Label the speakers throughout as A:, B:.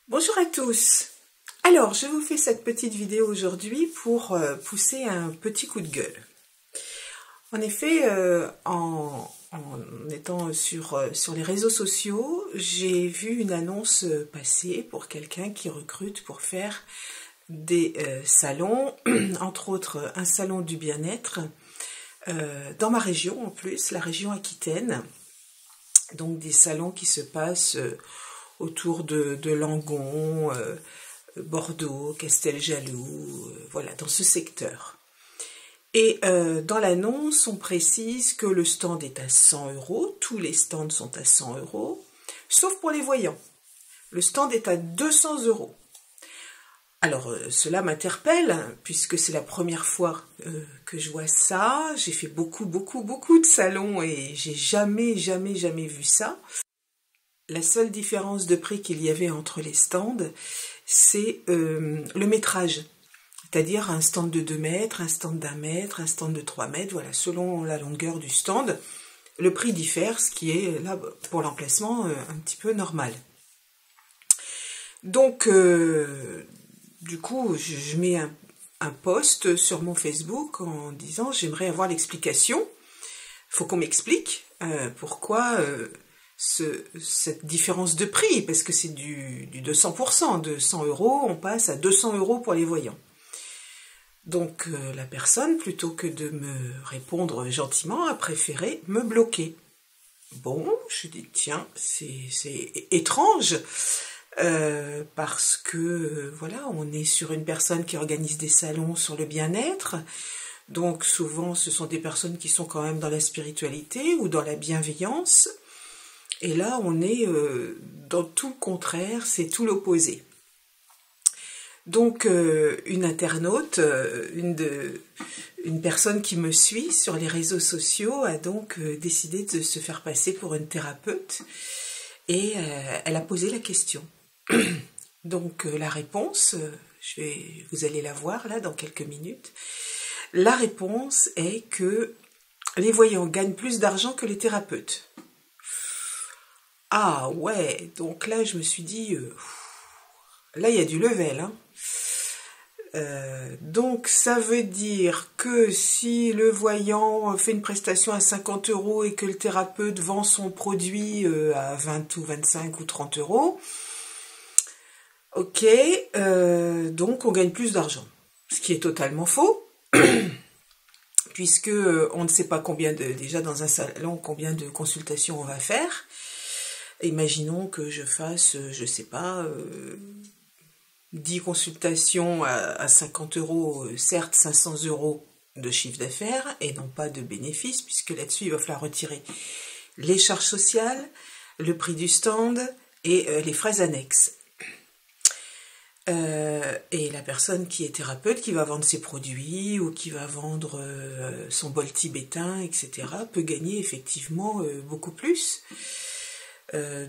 A: Bonjour à tous. Alors, je vous fais cette petite vidéo aujourd'hui pour pousser un petit coup de gueule. En effet, en étant sur les réseaux sociaux, j'ai vu une annonce passer pour quelqu'un qui recrute pour faire des salons, entre autres un salon du bien-être, dans ma région en plus, la région Aquitaine. Donc des salons qui se passent autour de Langon, Bordeaux, Casteljaloux, voilà, dans ce secteur. Et dans l'annonce, on précise que le stand est à 100 €, tous les stands sont à 100 €, sauf pour les voyants. Le stand est à 200 €. Alors, cela m'interpelle, puisque c'est la première fois que je vois ça. J'ai fait beaucoup de salons et j'ai jamais vu ça. La seule différence de prix qu'il y avait entre les stands, c'est le métrage. C'est-à-dire un stand de 2 mètres, un stand d'1 mètre, un stand de 3 mètres, voilà, selon la longueur du stand. Le prix diffère, ce qui est, là, pour l'emplacement, un petit peu normal. Donc, du coup, je mets un post sur mon Facebook en disant « J'aimerais avoir l'explication. Il faut qu'on m'explique pourquoi cette différence de prix, parce que c'est du 200%. De 100 €, on passe à 200 € pour les voyants. » Donc, la personne, plutôt que de me répondre gentiment, a préféré me bloquer. Bon, je dis « Tiens, c'est étrange ». Parce que voilà, on est sur une personne qui organise des salons sur le bien-être, donc souvent ce sont des personnes qui sont quand même dans la spiritualité ou dans la bienveillance, et là on est dans tout le contraire, c'est tout l'opposé. Donc une internaute, une personne qui me suit sur les réseaux sociaux a donc décidé de se faire passer pour une thérapeute, et elle a posé la question. Donc la réponse, vous allez la voir là dans quelques minutes. La réponse est que les voyants gagnent plus d'argent que les thérapeutes. Ah ouais, donc là je me suis dit, là il y a du level, hein. Donc ça veut dire que si le voyant fait une prestation à 50 € et que le thérapeute vend son produit à 20 ou 25 ou 30 €, ok, donc on gagne plus d'argent, ce qui est totalement faux, puisque on ne sait pas déjà dans un salon, combien de consultations on va faire. Imaginons que je fasse, je sais pas, 10 consultations à 50 €, certes 500 € de chiffre d'affaires, et non pas de bénéfice, puisque là-dessus il va falloir retirer les charges sociales, le prix du stand et les frais annexes. Et la personne qui est thérapeute, qui va vendre ses produits ou qui va vendre son bol tibétain, etc., peut gagner effectivement beaucoup plus.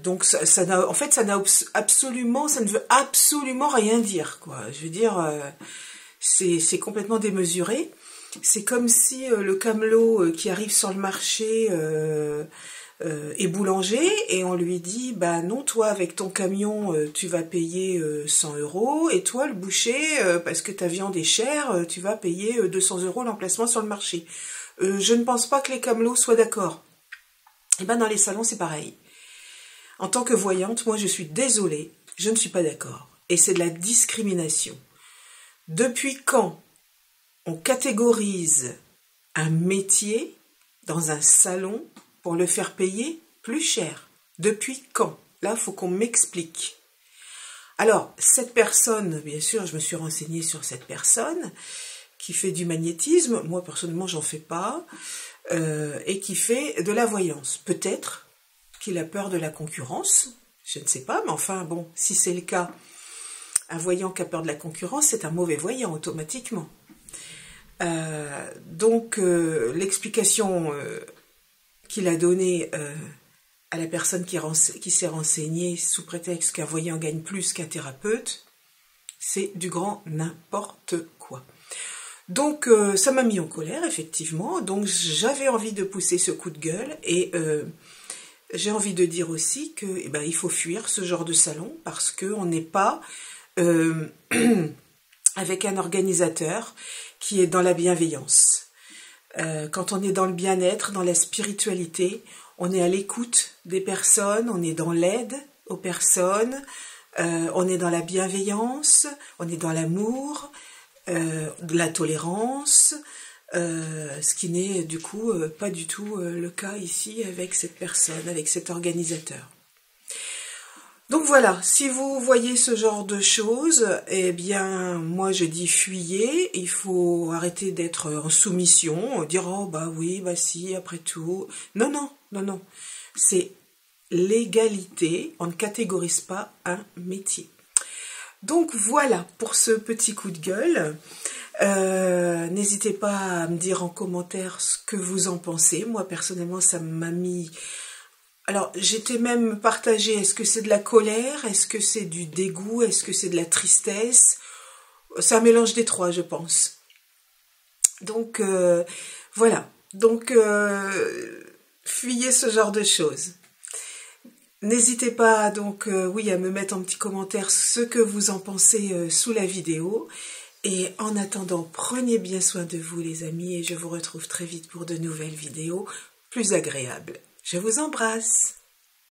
A: Donc ça ne veut absolument rien dire, quoi. Je veux dire, c'est complètement démesuré. C'est comme si le camelot qui arrive sur le marché est boulanger, et on lui dit bah non, toi avec ton camion tu vas payer 100 €, et toi le boucher parce que ta viande est chère tu vas payer 200 € l'emplacement sur le marché. Je ne pense pas que les camelots soient d'accord. Et ben dans les salons c'est pareil. En tant que voyante, moi je suis désolée, je ne suis pas d'accord, et c'est de la discrimination. Depuis quand on catégorise un métier dans un salon pour le faire payer plus cher? Depuis quand? Là, il faut qu'on m'explique. Alors, cette personne, bien sûr, je me suis renseignée sur cette personne qui fait du magnétisme. Moi, personnellement, j'en fais pas. Et qui fait de la voyance. Peut-être qu'il a peur de la concurrence. Je ne sais pas, mais enfin, bon, si c'est le cas, un voyant qui a peur de la concurrence, c'est un mauvais voyant, automatiquement. Donc, l'explication qu'il a donnée à la personne qui s'est renseignée sous prétexte qu'un voyant gagne plus qu'un thérapeute, c'est du grand n'importe quoi. Donc, ça m'a mis en colère, effectivement. Donc, j'avais envie de pousser ce coup de gueule, et j'ai envie de dire aussi que il faut fuir ce genre de salon parce qu'on n'est pas avec un organisateur qui est dans la bienveillance. Quand on est dans le bien-être, dans la spiritualité, on est à l'écoute des personnes, on est dans l'aide aux personnes, on est dans la bienveillance, on est dans l'amour, de la tolérance, ce qui n'est du coup pas du tout le cas ici avec cette personne, avec cet organisateur. Donc voilà, si vous voyez ce genre de choses, eh bien, moi je dis fuyez, il faut arrêter d'être en soumission, dire oh bah oui, bah si, après tout. Non, non, non, non. C'est l'égalité, on ne catégorise pas un métier. Donc voilà pour ce petit coup de gueule. N'hésitez pas à me dire en commentaire ce que vous en pensez. Moi personnellement, ça m'a mis... Alors, j'étais même partagée, est-ce que c'est de la colère, est-ce que c'est du dégoût, est-ce que c'est de la tristesse? C'est un mélange des trois, je pense. Donc, voilà. Donc, fuyez ce genre de choses. N'hésitez pas, donc, oui, à me mettre en petit commentaire ce que vous en pensez sous la vidéo. Et en attendant, prenez bien soin de vous, les amis, et je vous retrouve très vite pour de nouvelles vidéos plus agréables. Je vous embrasse.